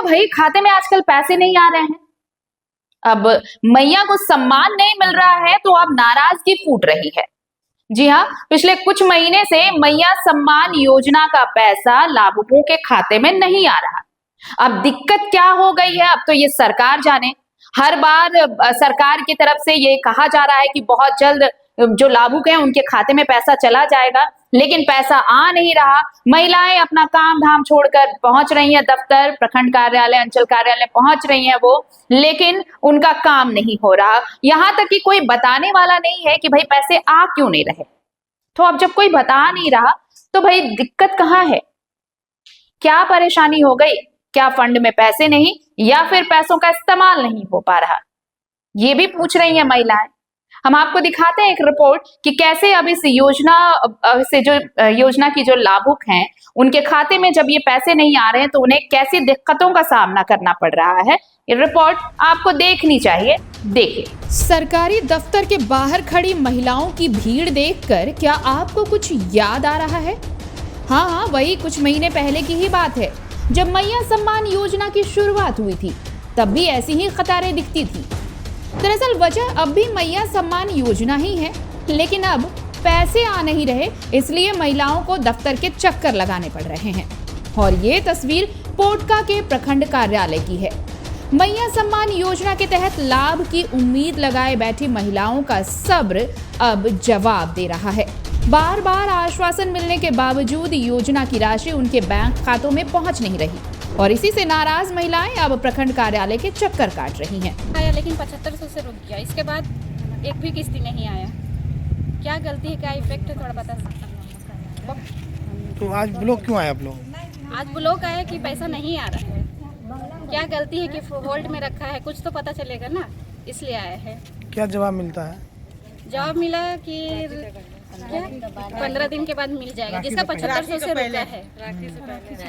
भाई खाते में आजकल पैसे नहीं आ रहे हैं, अब मैया को सम्मान नहीं मिल रहा है तो अब नाराजगी फूट रही है। जी हाँ, पिछले कुछ महीने से मैया सम्मान योजना का पैसा लाभुकों के खाते में नहीं आ रहा। अब दिक्कत क्या हो गई है अब तो ये सरकार जाने। हर बार सरकार की तरफ से ये कहा जा रहा है कि बहुत जल्द जो लाभुक हैं उनके खाते में पैसा चला जाएगा, लेकिन पैसा आ नहीं रहा। महिलाएं अपना काम धाम छोड़कर पहुंच रही हैं दफ्तर, प्रखंड कार्यालय, अंचल कार्यालय पहुंच रही हैं वो, लेकिन उनका काम नहीं हो रहा। यहां तक कि कोई बताने वाला नहीं है कि भाई पैसे आ क्यों नहीं रहे। तो अब जब कोई बता नहीं रहा तो भाई दिक्कत कहां है, क्या परेशानी हो गई? क्या फंड में पैसे नहीं या फिर पैसों का इस्तेमाल नहीं हो पा रहा, ये भी पूछ रही हैं महिलाएं। हम आपको दिखाते हैं एक रिपोर्ट कि कैसे अब इस योजना से जो योजना की जो लाभुक हैं उनके खाते में जब ये पैसे नहीं आ रहे हैं तो उन्हें कैसी दिक्कतों का सामना करना पड़ रहा है। ये रिपोर्ट आपको देखनी चाहिए, देखिए। सरकारी दफ्तर के बाहर खड़ी महिलाओं की भीड़ देखकर क्या आपको कुछ याद आ रहा है? हाँ, वही कुछ महीने पहले की ही बात है जब मैया सम्मान योजना की शुरुआत हुई थी। तब भी ऐसी ही कतारें दिखती थी। दरअसल वजह अब भी मैया सम्मान योजना ही है, लेकिन अब पैसे आ नहीं रहे, इसलिए महिलाओं को दफ्तर के चक्कर लगाने पड़ रहे हैं। और ये तस्वीर पोटका के प्रखंड कार्यालय की है। मैया सम्मान योजना के तहत लाभ की उम्मीद लगाए बैठी महिलाओं का सब्र अब जवाब दे रहा है। बार बार आश्वासन मिलने के बावजूद योजना की राशि उनके बैंक खातों में पहुंच नहीं रही और इसी से नाराज महिलाएं अब प्रखंड कार्यालय के चक्कर काट रही हैं। आया लेकिन 7500 से रुक गया, इसके बाद एक भी किस्ती नहीं आया। क्या गलती है, क्या इफेक्ट है, थोड़ा बता सकता हूँ। तो आज ब्लॉक क्यों आए आप लोग? आज ब्लॉक आया कि पैसा नहीं आ रहा है। क्या गलती है कि होल्ड में रखा है, कुछ तो पता चलेगा ना, इसलिए आया है। क्या जवाब मिलता है? जवाब मिला कि 15 दिन के बाद मिल जाएगा, जिसका 7500 से रुका है।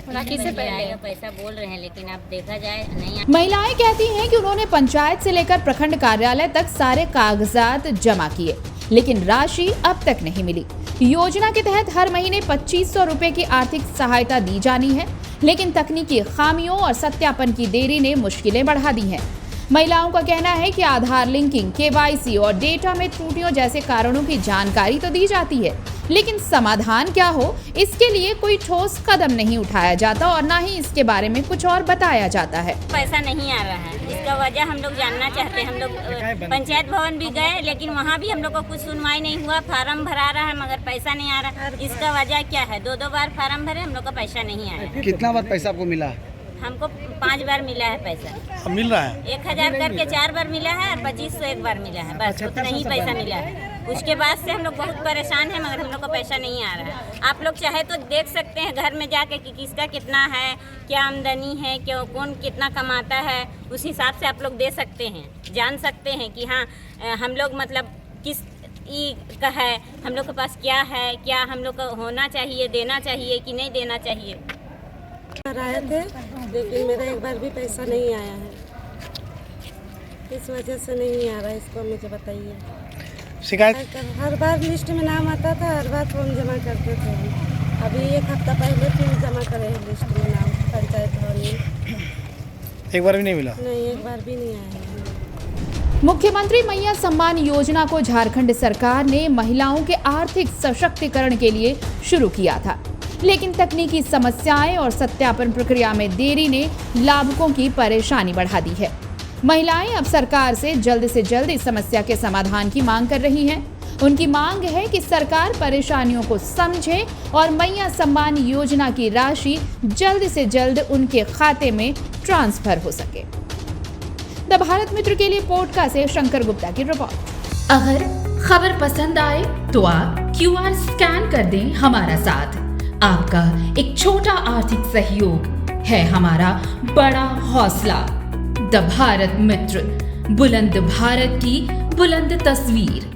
राखी से पहले पैसा बोल रहे हैं, लेकिन अब देखा जाए नहीं। महिलाएं कहती हैं कि उन्होंने पंचायत से लेकर प्रखंड कार्यालय तक सारे कागजात जमा किए, लेकिन राशि अब तक नहीं मिली। योजना के तहत हर महीने 2500 रुपए की आर्थिक सहायता दी जानी है, लेकिन तकनीकी खामियों और सत्यापन की देरी ने मुश्किलें बढ़ा दी हैं। महिलाओं का कहना है कि आधार लिंकिंग, केवाईसी और डेटा में त्रुटियों जैसे कारणों की जानकारी तो दी जाती है, लेकिन समाधान क्या हो इसके लिए कोई ठोस कदम नहीं उठाया जाता और ना ही इसके बारे में कुछ और बताया जाता है। पैसा नहीं आ रहा है, इसका वजह हम लोग जानना चाहते हैं। हम लोग पंचायत भवन भी गए, लेकिन वहाँ भी हम लोग को कुछ सुनवाई नहीं हुआ। फार्म भरा रहा है मगर पैसा नहीं आ रहा। इसका वजह क्या है? 2 बार फार्म भरे, हम लोग का पैसा नहीं आया। कितना बार पैसा आपको मिला? हमको 5 बार मिला है पैसा। अब मिल रहा है 1000 करके 4 बार मिला है और 2500 एक बार मिला है, बस उतना ही पैसा मिला है। उसके बाद से हम लोग बहुत परेशान हैं, मगर हम लोग को पैसा नहीं आ रहा है। आप लोग चाहे तो देख सकते हैं घर में जाके कि किसका कितना है, क्या आमदनी है, क्यों कौन कितना कमाता है, उस हिसाब से आप लोग दे सकते हैं, जान सकते हैं कि हाँ हम लोग मतलब किस का है, हम लोग के पास क्या है, क्या हम लोग को होना चाहिए, देना चाहिए कि नहीं देना चाहिए। आए थे लेकिन मेरा एक बार भी पैसा नहीं आया है, इस वजह से नहीं आ रहा है। इसको मुझे बताइए। शिकायत हर बार लिस्ट में नाम आता था, हर बार फॉर्म जमा करते थे। अभी 1 हफ्ता पहले फिर जमा करे हैं लिस्ट में नाम पंचायत भवन में। एक बार भी नहीं मिला? नहीं, एक बार भी नहीं आया है। मुख्यमंत्री मैया सम्मान योजना को झारखंड सरकार ने महिलाओं के आर्थिक सशक्तिकरण के लिए शुरू किया था, लेकिन तकनीकी समस्याएं और सत्यापन प्रक्रिया में देरी ने लाभुकों की परेशानी बढ़ा दी है। महिलाएं अब सरकार से जल्द इस समस्या के समाधान की मांग कर रही हैं। उनकी मांग है कि सरकार परेशानियों को समझे और मैया सम्मान योजना की राशि जल्द से जल्द उनके खाते में ट्रांसफर हो सके। द भारत मित्र के लिए पोटका से शंकर गुप्ता की रिपोर्ट। अगर खबर पसंद आए तो आप QR स्कैन कर दें हमारा साथ। आपका एक छोटा आर्थिक सहयोग है हमारा बड़ा हौसला। द भारत मित्र, बुलंद भारत की बुलंद तस्वीर।